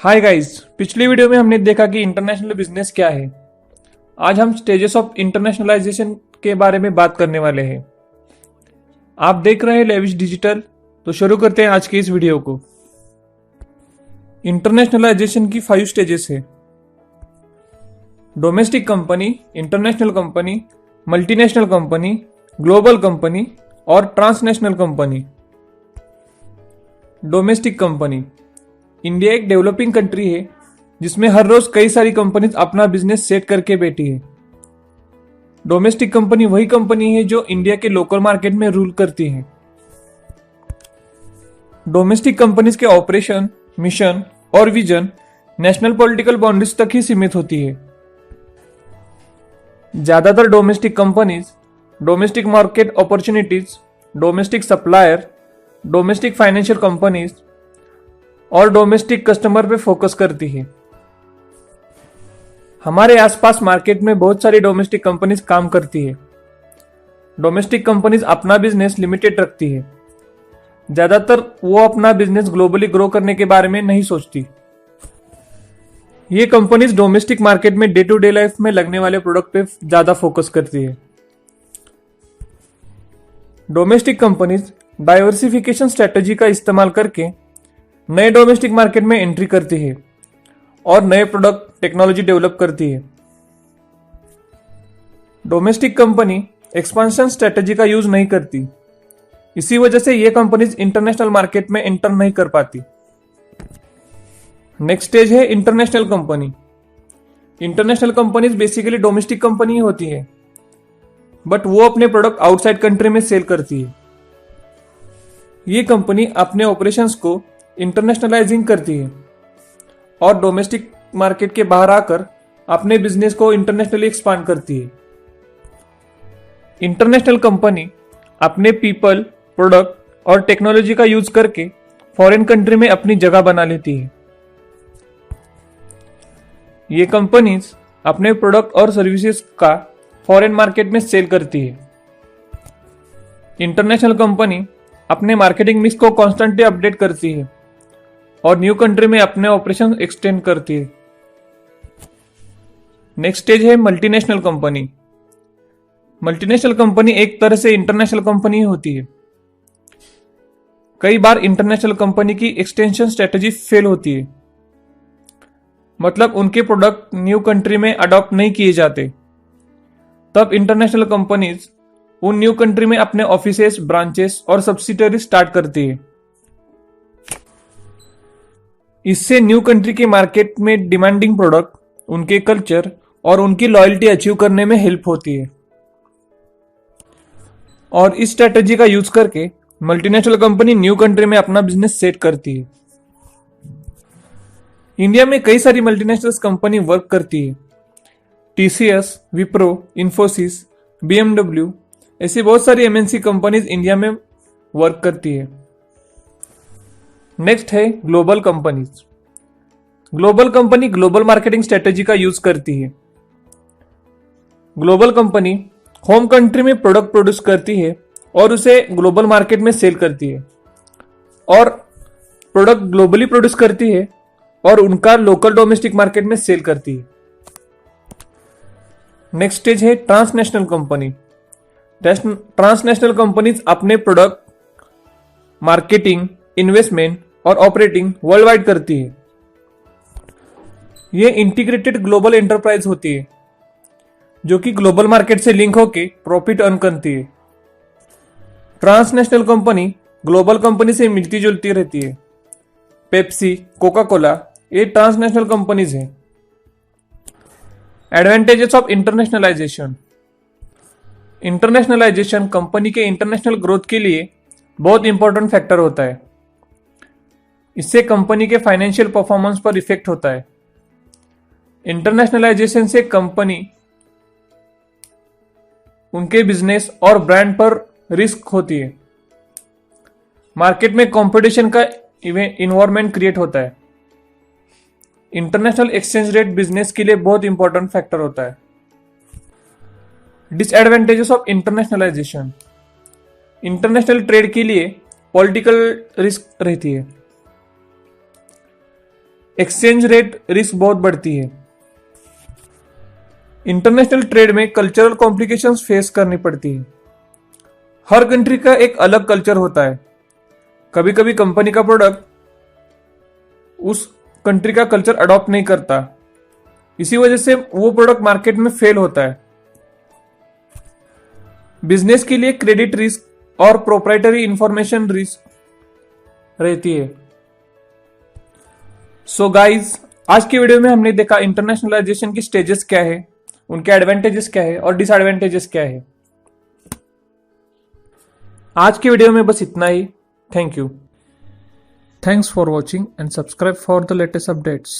Hi guys, पिछली video में हमने देखा कि इंटरनेशनल बिजनेस क्या है। आज हम स्टेजेस ऑफ इंटरनेशनलाइजेशन के बारे में बात करने वाले हैं। आप देख रहे हैं लेविश डिजिटल। तो शुरू करते हैं आज की इस वीडियो को। इंटरनेशनलाइजेशन की 5 स्टेजेस है। Domestic company, international company, multinational company, global company और transnational company. Domestic company. India एक डेवलपिंग कंट्री है जिसमें हर रोज कई सारी कंपनीज अपना बिजनेस सेट करके बैठी है। डोमेस्टिक कंपनी वही कंपनी है जो इंडिया के लोकल मार्केट में रूल करती है। डोमेस्टिक कंपनीज के ऑपरेशन, मिशन और विजन नेशनल पॉलिटिकल बाउंड्रीज तक ही सीमित होती है। ज्यादातर domestic companies domestic market opportunities, domestic supplier, domestic financial companies और डोमेस्टिक कस्टमर पे फोकस करती है। हमारे आसपास मार्केट में बहुत सारी डोमेस्टिक कंपनीज काम करती है। डोमेस्टिक कंपनीज अपना बिजनेस लिमिटेड रखती है। ज्यादातर वो अपना बिजनेस ग्लोबली ग्रो करने के बारे में नहीं सोचती। ये कंपनीज डोमेस्टिक मार्केट में डे टू डे लाइफ में लगने वाले प्रोडक्ट पे ज्यादा फोकस करती है। डोमेस्टिक कंपनीज डाइवर्सिफिकेशन स्ट्रेटेजी का इस्तेमाल करके नए डोमेस्टिक मार्केट में एंट्री करती है और नए प्रोडक्ट टेक्नोलॉजी डेवलप करती है। डोमेस्टिक कंपनी एक्सपेंशन स्ट्रेटेजी का यूज नहीं करती। इसी वजह से ये कंपनीज इंटरनेशनल मार्केट में एंटर नहीं कर पाती। नेक्स्ट स्टेज है international company. International companies basically domestic company होती है, बट वो अपने प्रोडक्ट आउटसाइड कंट्री में सेल करती है। ये कंपनी अपने ऑपरेशंस को इंटरनेशनलाइजिंग करती है और डोमेस्टिक मार्केट के बाहर आकर अपने बिजनेस को इंटरनेशनली एक्सपांड करती है। इंटरनेशनल कंपनी अपने पीपल, प्रोडक्ट और टेक्नोलॉजी का यूज करके फॉरेन कंट्री में अपनी जगह बना लेती है। ये कंपनीज अपने प्रोडक्ट और सर्विसेज का फॉरेन मार्केट में सेल करती है। इंटरनेशनल कंपनी अपने मार्केटिंग मिक्स को कॉन्स्टेंटली अपडेट करती है और न्यू कंट्री में अपने ऑपरेशन एक्सटेंड करती है। नेक्स्ट स्टेज है मल्टीनेशनल कंपनी। मल्टीनेशनल कंपनी एक तरह से इंटरनेशनल कंपनी होती है। कई बार इंटरनेशनल कंपनी की एक्सटेंशन स्ट्रेटेजी फेल होती है, मतलब उनके प्रोडक्ट न्यू कंट्री में अडॉप्ट नहीं किए जाते। तब इंटरनेशनल कंपनीज उन न्यू कंट्री में अपने ऑफिसेस, ब्रांचेस और सब्सिडरी स्टार्ट करती है। इससे न्यू कंट्री के मार्केट में डिमांडिंग प्रोडक्ट, उनके कल्चर और उनकी लॉयल्टी अचीव करने में हेल्प होती है। और इस स्ट्रेटेजी का यूज करके मल्टीनेशनल कंपनी न्यू कंट्री में अपना बिजनेस सेट करती है। इंडिया में कई सारी मल्टीनेशनल कंपनी वर्क करती है। टीसीएस, विप्रो, इन्फोसिस, बीएमडब्ल्यू ऐसी बहुत सारी एमएनसी कंपनीज इंडिया में वर्क करती है। नेक्स्ट है global companies. Global company global marketing strategy का यूज करती है। ग्लोबल कंपनी होम कंट्री में प्रोडक्ट प्रोड्यूस करती है और उसे ग्लोबल मार्केट में सेल करती है, और प्रोडक्ट ग्लोबली प्रोड्यूस करती है और उनका लोकल डोमेस्टिक मार्केट में सेल करती है। नेक्स्ट स्टेज है ट्रांसनेशनल कंपनी। ट्रांसनेशनल कंपनीज अपने प्रोडक्ट, मार्केटिंग, इन्वेस्टमेंट और ऑपरेटिंग वर्ल्ड वाइड करती है। ये इंटीग्रेटेड ग्लोबल एंटरप्राइज होती है जो कि ग्लोबल मार्केट से लिंक होकर प्रॉफिट अर्न करती है। ट्रांसनेशनल कंपनी ग्लोबल कंपनी से मिलती जुलती रहती है। पेप्सी, कोका कोला ये ट्रांसनेशनल कंपनीज हैं। Advantages of internationalisation. Internationalisation company के इंटरनेशनल ग्रोथ के लिए बहुत इंपॉर्टेंट फैक्टर होता है। इससे कंपनी के फाइनेंशियल परफॉर्मेंस पर इफेक्ट होता है। इंटरनेशनलाइजेशन से कंपनी उनके बिजनेस और ब्रांड पर रिस्क होती है। मार्केट में कंपटीशन का इन्वायरमेंट क्रिएट होता है। इंटरनेशनल एक्सचेंज रेट बिजनेस के लिए बहुत इंपॉर्टेंट फैक्टर होता है। Disadvantages of internationalisation. International trade के लिए पॉलिटिकल रिस्क रहती है। एक्सचेंज रेट रिस्क बहुत बढ़ती है। इंटरनेशनल ट्रेड में कल्चरल कॉम्प्लिकेशंस फेस करनी पड़ती है। हर कंट्री का एक अलग कल्चर होता है। कभी कभी कंपनी का प्रोडक्ट उस कंट्री का कल्चर अडॉप्ट नहीं करता, इसी वजह से वो प्रोडक्ट मार्केट में फेल होता है। बिजनेस के लिए क्रेडिट रिस्क और प्रोप्राइटरी इंफॉर्मेशन रिस्क रहती है। सो गाइज, आज की वीडियो में हमने देखा इंटरनेशनलाइजेशन की स्टेजेस क्या है, उनके एडवांटेजेस क्या है और डिसएडवांटेजेस क्या है। आज की वीडियो में बस इतना ही। Thank you. Thanks for watching and subscribe for the latest updates.